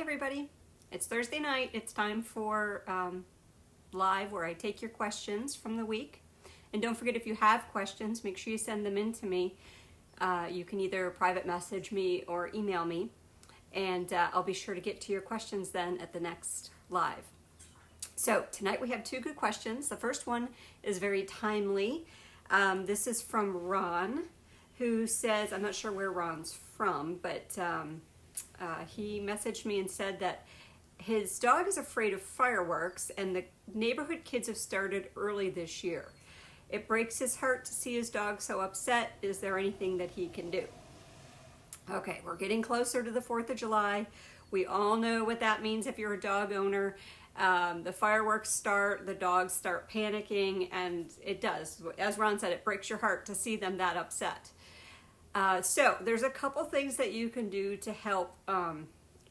everybody. It's Thursday night. It's time for live where I take your questions from the week. And don't forget, if you have questions, make sure you send them in to me. You can either private message me or email me, and I'll be sure to get to your questions then at the next live. So tonight we have two good questions. The first one is very timely. This is from Ron, who says, I'm not sure where Ron's from, but he messaged me and said that his dog is afraid of fireworks and the neighborhood kids have started early this year. It breaks his heart to see his dog so upset. Is there anything that he can do? Okay, we're getting closer to the 4th of July. We all know what that means if you're a dog owner. The fireworks start, the dogs start panicking, and it does. As Ron said, it breaks your heart to see them that upset. So there's a couple things that you can do to help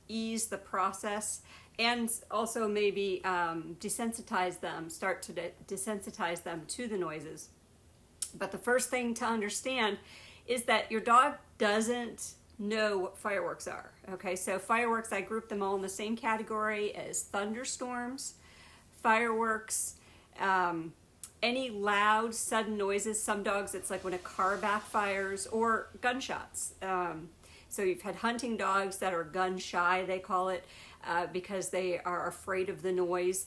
ease the process and also maybe desensitize them, start to desensitize them to the noises. But the first thing to understand is that your dog doesn't know what fireworks are. Okay, so fireworks, I group them all in the same category as thunderstorms, fireworks, any loud, sudden noises. Some dogs, it's like when a car backfires, or gunshots. So you've had hunting dogs that are gun shy, they call it, because they are afraid of the noise.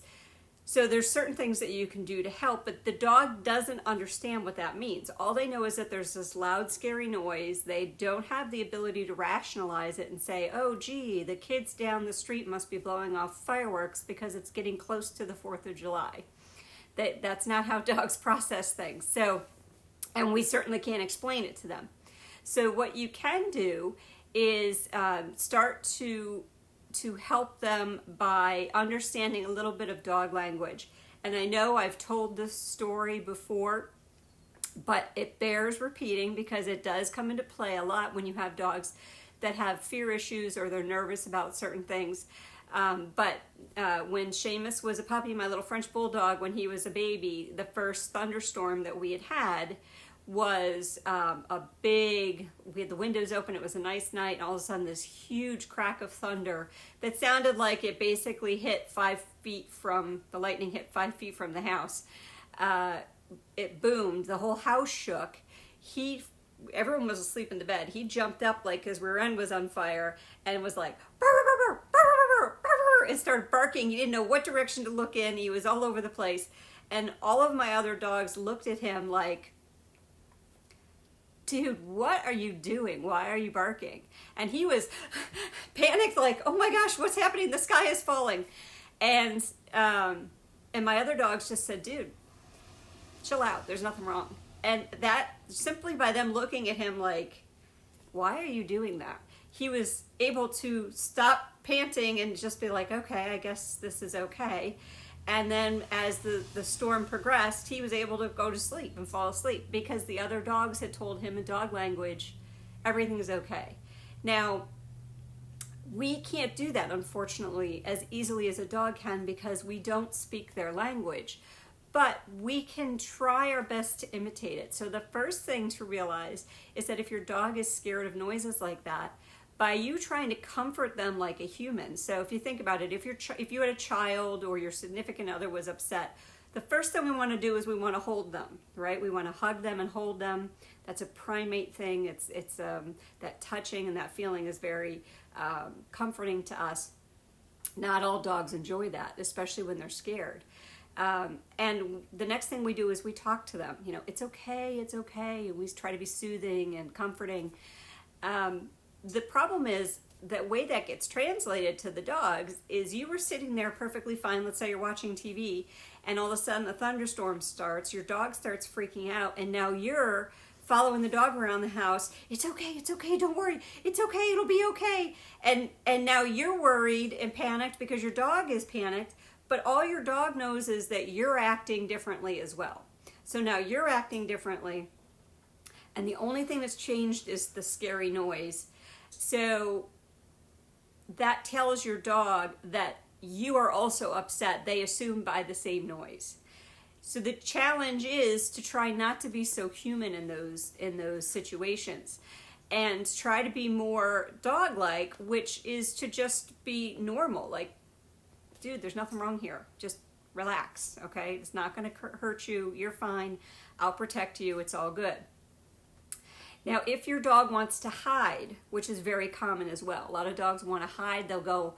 So there's certain things that you can do to help, but the dog doesn't understand what that means. All they know is that there's this loud, scary noise. They don't have the ability to rationalize it and say, oh, gee, the kids down the street must be blowing off fireworks because it's getting close to the 4th of July. That's not how dogs process things. So, and we certainly can't explain it to them. So what you can do is start to help them by understanding a little bit of dog language. And I know I've told this story before, but it bears repeating because it does come into play a lot when you have dogs that have fear issues or they're nervous about certain things. But when Seamus was a puppy, my little French bulldog, when he was a baby, the first thunderstorm that we had was we had the windows open, it was a nice night, and all of a sudden this huge crack of thunder that sounded like it basically hit 5 feet from, the lightning hit 5 feet from the house. It boomed, the whole house shook. Everyone was asleep in the bed. He jumped up like his rear end was on fire and was like, burr, burr, burr, burr, burr, burr, and started barking. He didn't know what direction to look in. He was all over the place. And all of my other dogs looked at him like, dude, what are you doing? Why are you barking? And he was panicked like, oh my gosh, what's happening? The sky is falling. And my other dogs just said, dude, chill out. There's nothing wrong. And that, simply by them looking at him like, why are you doing that? He was able to stop panting and just be like, okay, I guess this is okay. And then as the storm progressed, he was able to go to sleep and fall asleep because the other dogs had told him in dog language, everything is okay. Now, we can't do that, unfortunately, as easily as a dog can because we don't speak their language. But we can try our best to imitate it. So the first thing to realize is that if your dog is scared of noises like that, by you trying to comfort them like a human. So if you think about it, if you had a child or your significant other was upset, the first thing we want to do is we want to hold them, right? We want to hug them and hold them. That's a primate thing. It's that touching and that feeling is very comforting to us. Not all dogs enjoy that, especially when they're scared. And the next thing we do is we talk to them. You know, it's okay, it's okay. And we try to be soothing and comforting. The problem is the way that gets translated to the dogs is you were sitting there perfectly fine. Let's say you're watching TV and all of a sudden a thunderstorm starts, your dog starts freaking out, and now you're following the dog around the house. It's okay, don't worry. It's okay, it'll be okay. And now you're worried and panicked because your dog is panicked, but all your dog knows is that you're acting differently as well. So now you're acting differently, and the only thing that's changed is the scary noise. So that tells your dog that you are also upset. They assume by the same noise. So the challenge is to try not to be so human in those situations. and try to be more dog-like, which is to just be normal. Like, dude, there's nothing wrong here. Just relax, okay? It's not going to hurt you. You're fine. I'll protect you. It's all good. Now, if your dog wants to hide, which is very common as well, a lot of dogs want to hide. They'll go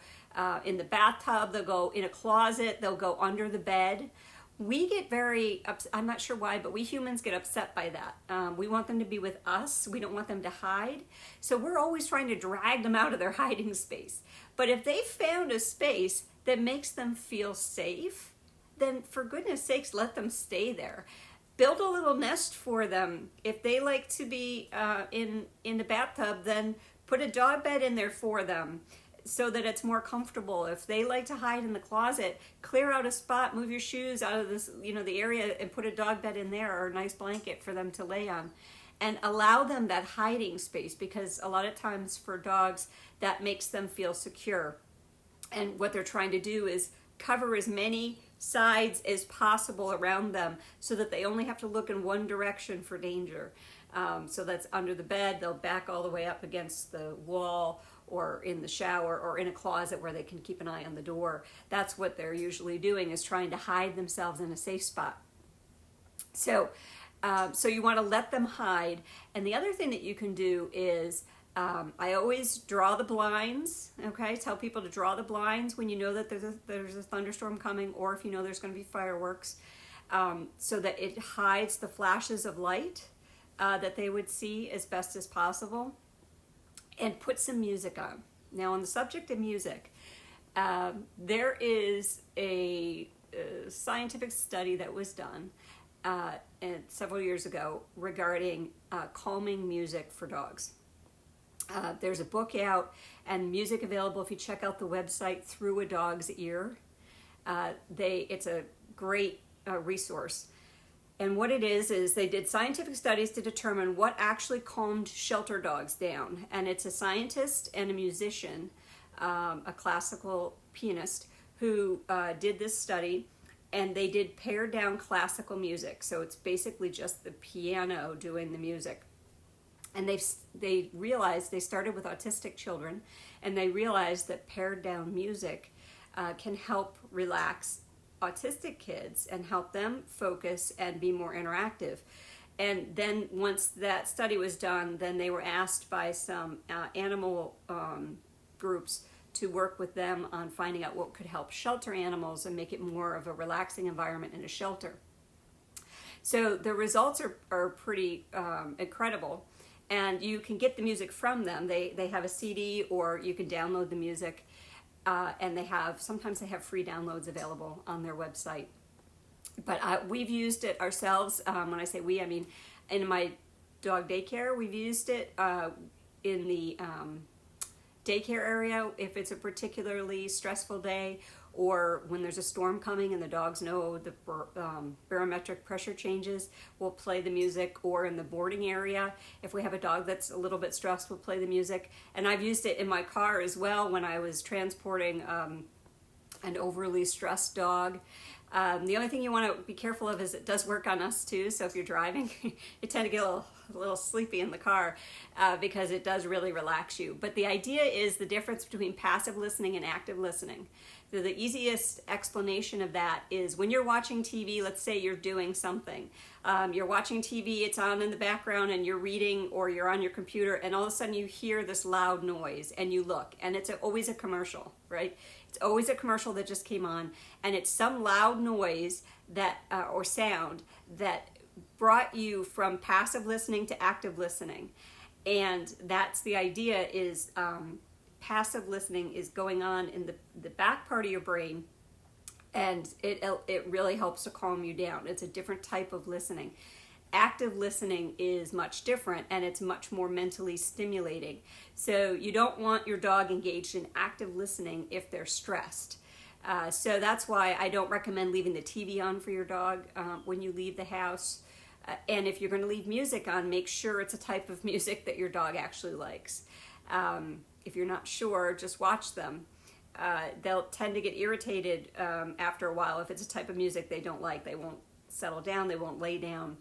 in the bathtub, they'll go in a closet, they'll go under the bed. We get very upset. I'm not sure why, but we humans get upset by that. We want them to be with us. We don't want them to hide. So we're always trying to drag them out of their hiding space. But if they found a space that makes them feel safe, then for goodness sakes, let them stay there. Build a little nest for them. If they like to be in the bathtub, then put a dog bed in there for them so that it's more comfortable. If they like to hide in the closet, clear out a spot, move your shoes out of this, the area, and put a dog bed in there or a nice blanket for them to lay on. And allow them that hiding space, because a lot of times for dogs, that makes them feel secure. And what they're trying to do is cover as many sides as possible around them so that they only have to look in one direction for danger. So that's under the bed. They'll back all the way up against the wall or in the shower or in a closet where they can keep an eye on the door. That's what they're usually doing, is trying to hide themselves in a safe spot. So you want to let them hide. And the other thing that you can do is I always draw the blinds, okay? Tell people to draw the blinds when you know that there's a thunderstorm coming, or if you know there's going to be fireworks, so that it hides the flashes of light that they would see as best as possible. And put some music on. Now, on the subject of music, there is a scientific study that was done several years ago regarding calming music for dogs. There's a book out and music available if you check out the website Through a Dog's Ear. It's a great resource. And what it is they did scientific studies to determine what actually calmed shelter dogs down. And it's a scientist and a musician, a classical pianist, who did this study. And they did pared down classical music. So it's basically just the piano doing the music. And they realized, they started with autistic children, and they realized that pared down music can help relax autistic kids and help them focus and be more interactive. And then once that study was done, then they were asked by some animal groups to work with them on finding out what could help shelter animals and make it more of a relaxing environment in a shelter. So the results are pretty incredible. And you can get the music from them. They have a CD, or you can download the music. And sometimes they have free downloads available on their website. But we've used it ourselves. When I say we, I mean in my dog daycare. We've used it in the daycare area if it's a particularly stressful day, or when there's a storm coming and the dogs know the barometric pressure changes, we'll play the music. Or in the boarding area, if we have a dog that's a little bit stressed, we'll play the music. And I've used it in my car as well when I was transporting an overly stressed dog. The only thing you want to be careful of is it does work on us too. So if you're driving, you tend to get a little sleepy in the car because it does really relax you. But the idea is the difference between passive listening and active listening. So the easiest explanation of that is when you're watching TV, let's say you're doing something. You're watching TV, it's on in the background, and you're reading or you're on your computer, and all of a sudden you hear this loud noise and you look, and it's always a commercial, right? It's always a commercial that just came on, and it's some loud noise that or sound that brought you from passive listening to active listening. And that's the idea is passive listening is going on in the back part of your brain, and it really helps to calm you down. It's a different type of listening. Active listening is much different, and it's much more mentally stimulating. So you don't want your dog engaged in active listening if they're stressed. So that's why I don't recommend leaving the TV on for your dog when you leave the house. And if you're going to leave music on, make sure it's a type of music that your dog actually likes. If you're not sure, just watch them. They'll tend to get irritated after a while if it's a type of music they don't like. They won't settle down, they won't lay down.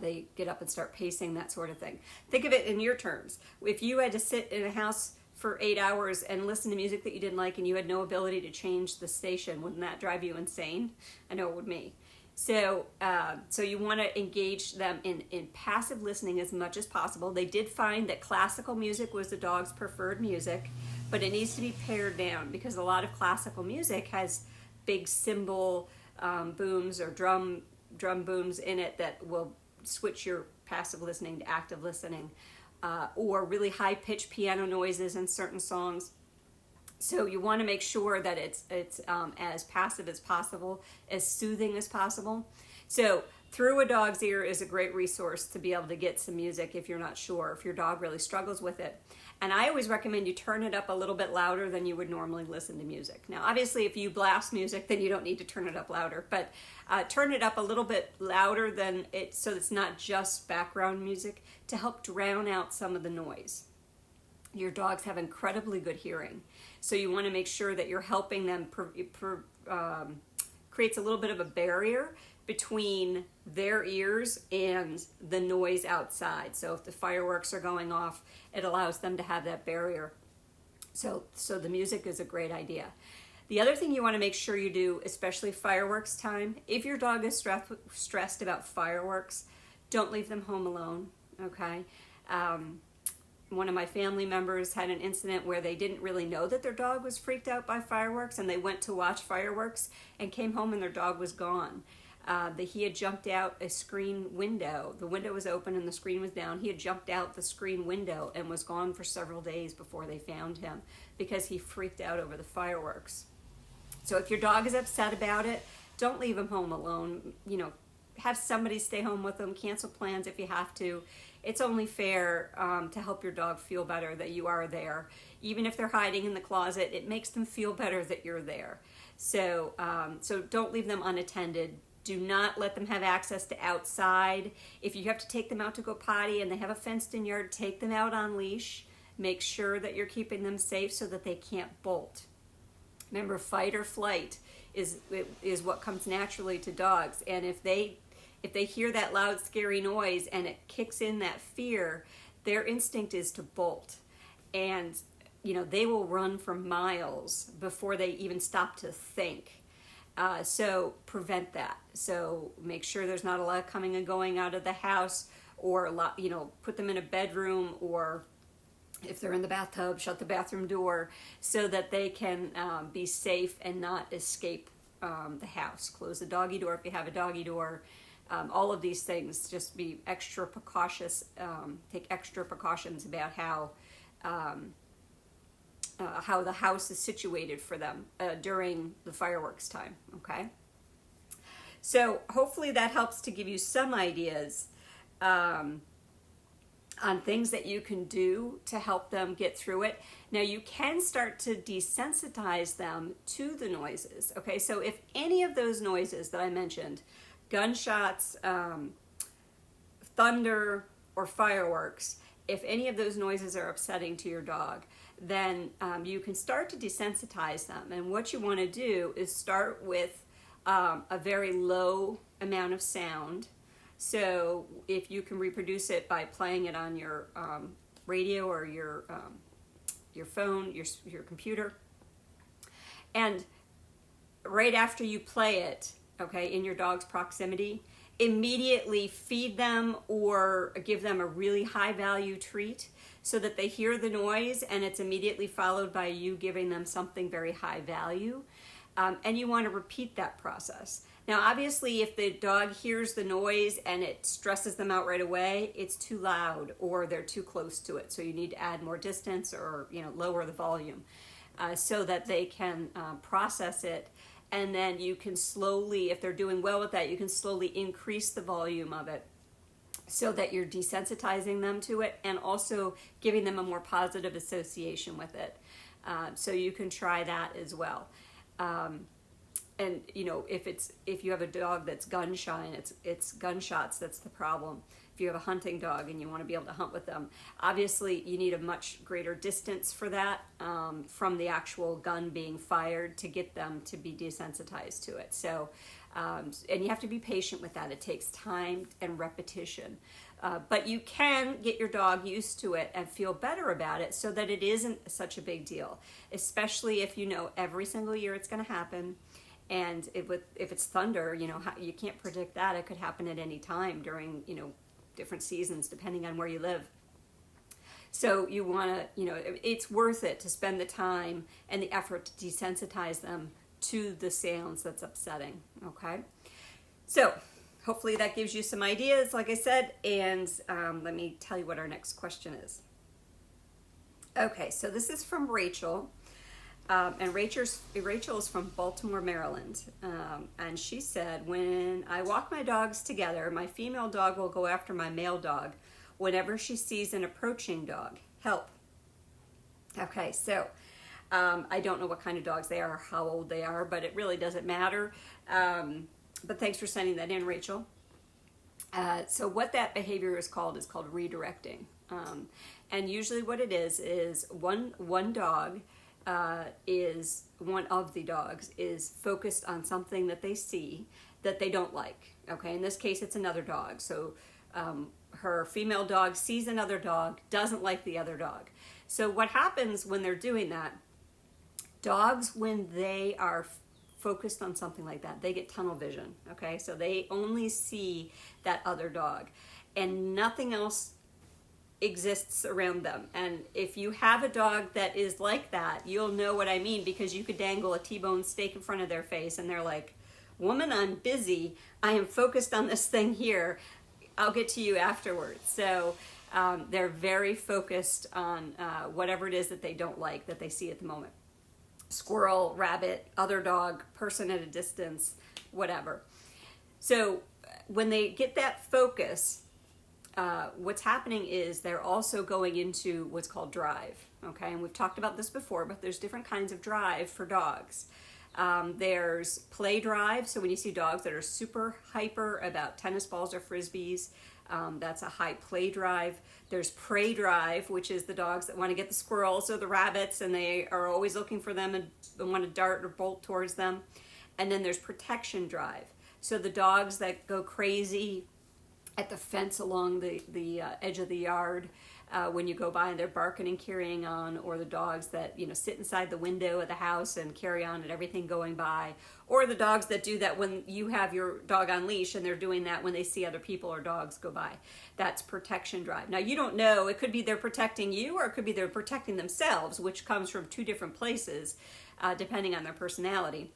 They get up and start pacing, that sort of thing. Think of it in your terms. If you had to sit in a house for 8 hours and listen to music that you didn't like and you had no ability to change the station, wouldn't that drive you insane? I know it would me. So you want to engage them in passive listening as much as possible. They did find that classical music was the dog's preferred music, but it needs to be pared down because a lot of classical music has big cymbal booms or drum booms in it that will switch your passive listening to active listening, or really high-pitched piano noises in certain songs. So you want to make sure that it's as passive as possible, as soothing as possible. So Through a Dog's Ear is a great resource to be able to get some music if you're not sure, if your dog really struggles with it. And I always recommend you turn it up a little bit louder than you would normally listen to music. Now, obviously, if you blast music, then you don't need to turn it up louder, but turn it up a little bit louder than it, so it's not just background music, to help drown out some of the noise. Your dogs have incredibly good hearing, so you want to make sure that you're helping them. Creates a little bit of a barrier between their ears and the noise outside. So if the fireworks are going off, it allows them to have that barrier. So the music is a great idea. The other thing you want to make sure you do, especially fireworks time, if your dog is stressed about fireworks, don't leave them home alone, okay? One of my family members had an incident where they didn't really know that their dog was freaked out by fireworks, and they went to watch fireworks and came home and their dog was gone. He had jumped out a screen window. The window was open and the screen was down. He had jumped out the screen window and was gone for several days before they found him because he freaked out over the fireworks. So if your dog is upset about it, don't leave him home alone. Have somebody stay home with them. Cancel plans if you have to. It's only fair to help your dog feel better that you are there. Even if they're hiding in the closet, it makes them feel better that you're there. So don't leave them unattended. Do not let them have access to outside. If you have to take them out to go potty and they have a fenced-in yard, take them out on leash. Make sure that you're keeping them safe so that they can't bolt. Remember, fight or flight is what comes naturally to dogs. And if they hear that loud, scary noise and it kicks in that fear, their instinct is to bolt. And, they will run for miles before they even stop to think. So prevent that. So make sure there's not a lot coming and going out of the house, or a lot, put them in a bedroom, or if they're in the bathtub, shut the bathroom door so that they can be safe and not escape the house. Close the doggy door if you have a doggy door. All of these things, just be extra precautious, take extra precautions about how the house is situated for them during the fireworks time, okay? So hopefully that helps to give you some ideas on things that you can do to help them get through it. Now you can start to desensitize them to the noises, okay? So if any of those noises that I mentioned, gunshots, thunder, or fireworks, if any of those noises are upsetting to your dog, then you can start to desensitize them. And what you want to do is start with a very low amount of sound. So if you can reproduce it by playing it on your radio or your phone, your computer, and right after you play it, okay, in your dog's proximity, immediately feed them or give them a really high value treat so that they hear the noise and it's immediately followed by you giving them something very high value. And you want to repeat that process. Now, obviously, if the dog hears the noise and it stresses them out right away, it's too loud or they're too close to it. So you need to add more distance or lower the volume so that they can process it. And then you can slowly, if they're doing well with that, you can slowly increase the volume of it so that you're desensitizing them to it and also giving them a more positive association with it. So you can try that as well. And if you have a dog that's gun shy and it's gunshots that's the problem. If you have a hunting dog and you want to be able to hunt with them, obviously you need a much greater distance for that from the actual gun being fired to get them to be desensitized to it. So And you have to be patient with that. It takes time and repetition. But you can get your dog used to it and feel better about it so that it isn't such a big deal, especially if you know every single year it's going to happen. And if it's thunder, you can't predict that. It could happen at any time during, different seasons, depending on where you live. So you want to, it's worth it to spend the time and the effort to desensitize them to the sounds that's upsetting, okay? So hopefully that gives you some ideas, like I said, and let me tell you what our next question is. Okay, so this is from Rachel, and Rachel is from Baltimore, Maryland, and she said, when I walk my dogs together, my female dog will go after my male dog whenever she sees an approaching dog. Help. Okay, so I don't know what kind of dogs they are, how old they are, but it really doesn't matter. But thanks for sending that in, Rachel. So what that behavior is called redirecting. And usually what it is one dog one of the dogs is focused on something that they see that they don't like. Okay, in this case it's another dog. So her female dog sees another dog, doesn't like the other dog. So what happens when they're doing that, dogs, when they are focused on something like that, they get tunnel vision, okay? So they only see that other dog and nothing else exists around them. And if you have a dog that is like that, you'll know what I mean, because you could dangle a T-bone steak in front of their face and they're like, woman, I'm busy. I am focused on this thing here. I'll get to you afterwards. So they're very focused on whatever it is that they don't like, that they see at the moment. Squirrel, rabbit, other dog, person at a distance, whatever. So when they get that focus, what's happening is they're also going into what's called drive. Okay, and we've talked about this before, but there's different kinds of drive for dogs. There's play drive. So when you see dogs that are super hyper about tennis balls or frisbees, that's a high play drive. There's prey drive, which is the dogs that want to get the squirrels or the rabbits, and they are always looking for them and want to dart or bolt towards them. And then there's protection drive. So the dogs that go crazy at the fence along the edge of the yard when you go by and they're barking and carrying on, or the dogs that sit inside the window of the house and carry on at everything going by, or the dogs that do that when you have your dog on leash and they're doing that when they see other people or dogs go by. That's protection drive. Now you don't know, it could be they're protecting you or it could be they're protecting themselves, which comes from two different places depending on their personality.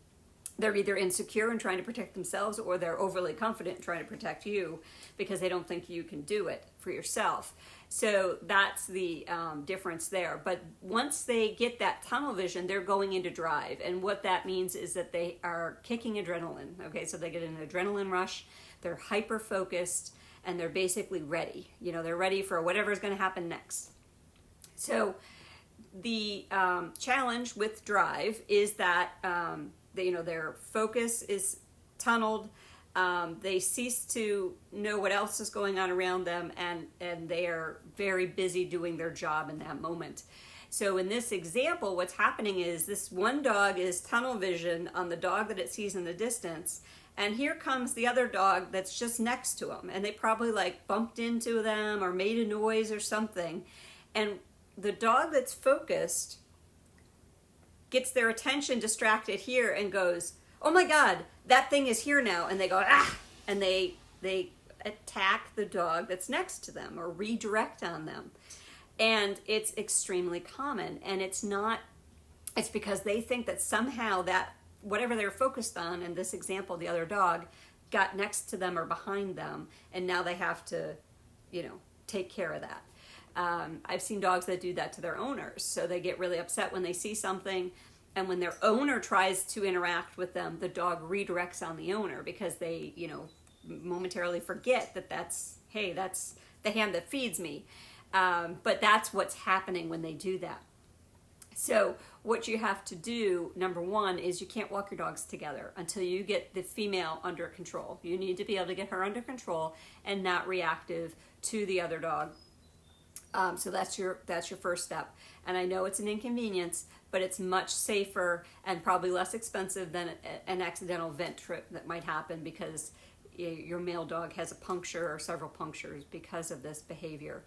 They're either insecure and trying to protect themselves, or they're overly confident and trying to protect you because they don't think you can do it for yourself. So that's the difference there. But once they get that tunnel vision, they're going into drive. And what that means is that they are kicking adrenaline. Okay, so they get an adrenaline rush, they're hyper-focused, and they're basically ready. They're ready for whatever's going to happen next. So the challenge with drive is that their focus is tunneled. They cease to know what else is going on around them, and they are very busy doing their job in that moment. So in this example, what's happening is this one dog is tunnel vision on the dog that it sees in the distance, and here comes the other dog that's just next to them, and they probably bumped into them or made a noise or something, and the dog that's focused gets their attention distracted here and goes, oh my God, that thing is here now. And they go, ah, and they attack the dog that's next to them or redirect on them. And it's extremely common. And it's because they think that somehow that whatever they're focused on, in this example, the other dog, got next to them or behind them. And now they have to, take care of that. I've seen dogs that do that to their owners. So they get really upset when they see something, and when their owner tries to interact with them, the dog redirects on the owner because they, momentarily forget that that's the hand that feeds me. But that's what's happening when they do that. So what you have to do, number one, is you can't walk your dogs together until you get the female under control. You need to be able to get her under control and not reactive to the other dog. So that's your first step. And I know it's an inconvenience, but it's much safer and probably less expensive than an accidental vent trip that might happen because your male dog has a puncture or several punctures because of this behavior.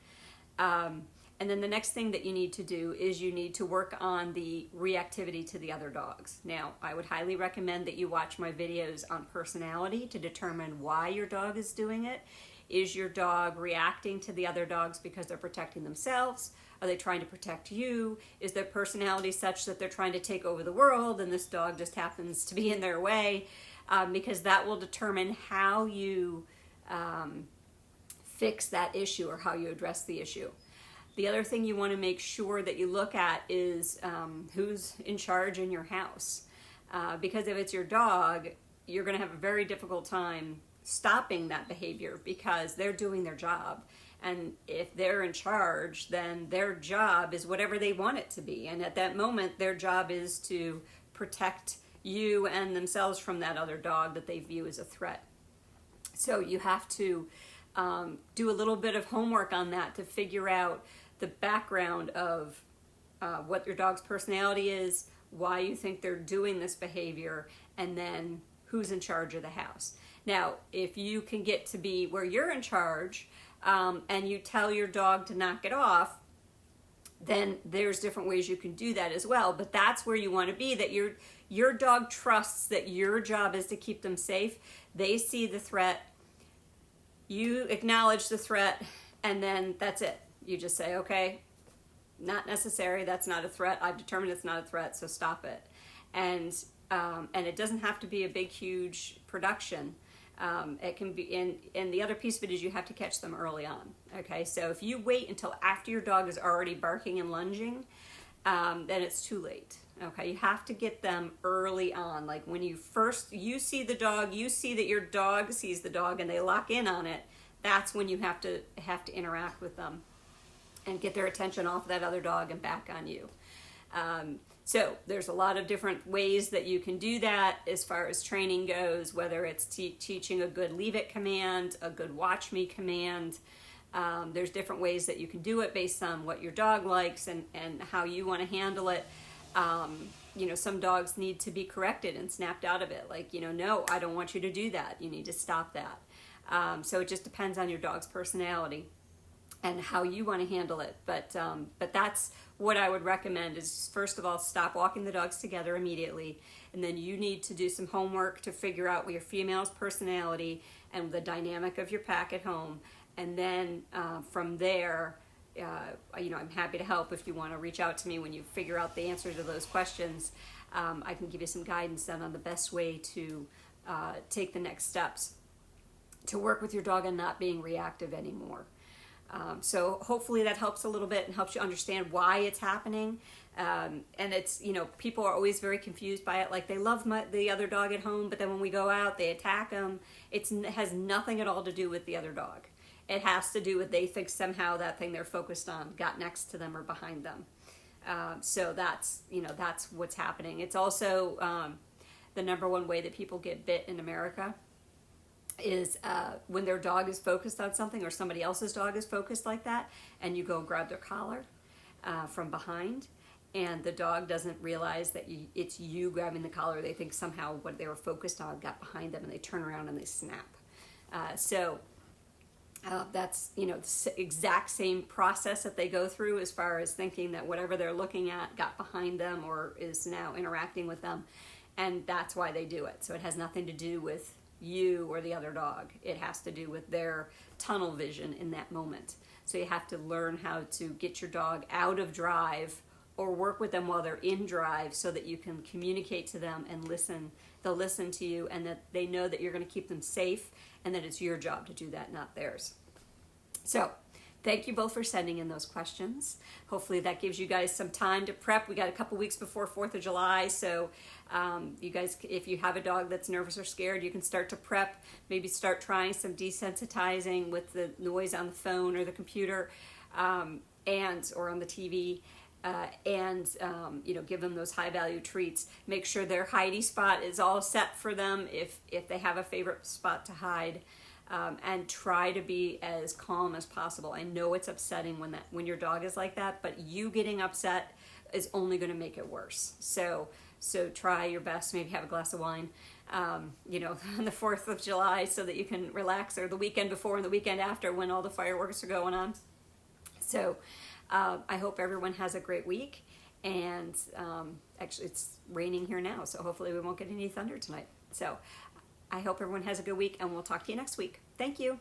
And then the next thing that you need to do is you need to work on the reactivity to the other dogs. Now, I would highly recommend that you watch my videos on personality to determine why your dog is doing it. Is your dog reacting to the other dogs because they're protecting themselves? Are they trying to protect you? Is their personality such that they're trying to take over the world and this dog just happens to be in their way? Because that will determine how you fix that issue or how you address the issue. The other thing you want to make sure that you look at is who's in charge in your house. Because if it's your dog, you're going to have a very difficult time stopping that behavior because they're doing their job. And if they're in charge, then their job is whatever they want it to be. And at that moment, their job is to protect you and themselves from that other dog that they view as a threat. So you have to do a little bit of homework on that to figure out the background of what your dog's personality is, why you think they're doing this behavior, and then who's in charge of the house. Now, if you can get to be where you're in charge and you tell your dog to knock it off, then there's different ways you can do that as well. But that's where you want to be, that your dog trusts that your job is to keep them safe. They see the threat, you acknowledge the threat, and then that's it. You just say, okay, not necessary, that's not a threat, I've determined it's not a threat, so stop it. And it doesn't have to be a big, huge production. It can be, and the other piece of it is you have to catch them early on. Okay, so if you wait until after your dog is already barking and lunging, then it's too late. Okay, you have to get them early on. Like when you see the dog, you see that your dog sees the dog, and they lock in on it. That's when you have to interact with them and get their attention off that other dog and back on you. So there's a lot of different ways that you can do that as far as training goes, whether it's teaching a good leave it command, a good watch me command. There's different ways that you can do it based on what your dog likes and how you want to handle it. Some dogs need to be corrected and snapped out of it. Like, no, I don't want you to do that. You need to stop that. So it just depends on your dog's personality and how you want to handle it. But that's what I would recommend is, first of all, stop walking the dogs together immediately. And then you need to do some homework to figure out your female's personality and the dynamic of your pack at home. And then from there, I'm happy to help if you want to reach out to me when you figure out the answer to those questions. I can give you some guidance then on the best way to take the next steps to work with your dog and not being reactive anymore. So hopefully that helps a little bit and helps you understand why it's happening. And it's, people are always very confused by it. Like they love the other dog at home, but then when we go out, they attack them. It has nothing at all to do with the other dog. It has to do with they think somehow that thing they're focused on got next to them or behind them. So that's what's happening. It's also the number one way that people get bit in America is when their dog is focused on something or somebody else's dog is focused like that, and you go grab their collar from behind, and the dog doesn't realize that it's you grabbing the collar. They think somehow what they were focused on got behind them, and they turn around and they snap. That's the exact same process that they go through as far as thinking that whatever they're looking at got behind them or is now interacting with them, and that's why they do it. So it has nothing to do with you or the other dog. It has to do with their tunnel vision in that moment. So you have to learn how to get your dog out of drive or work with them while they're in drive so that you can communicate to them and listen. They'll listen to you, and that they know that you're going to keep them safe and that it's your job to do that, not theirs. So thank you both for sending in those questions. Hopefully that gives you guys some time to prep. We got a couple weeks before 4th of July, so you guys, if you have a dog that's nervous or scared, you can start to prep. Maybe start trying some desensitizing with the noise on the phone or the computer or on the TV. Give them those high value treats. Make sure their hidey spot is all set for them if they have a favorite spot to hide. and try to be as calm as possible. I know it's upsetting when your dog is like that, but you getting upset is only going to make it worse. So try your best. Maybe have a glass of wine, on the 4th of July, so that you can relax, or the weekend before and the weekend after when all the fireworks are going on. So I hope everyone has a great week. And actually, it's raining here now, so hopefully we won't get any thunder tonight. So I hope everyone has a good week, and we'll talk to you next week. Thank you.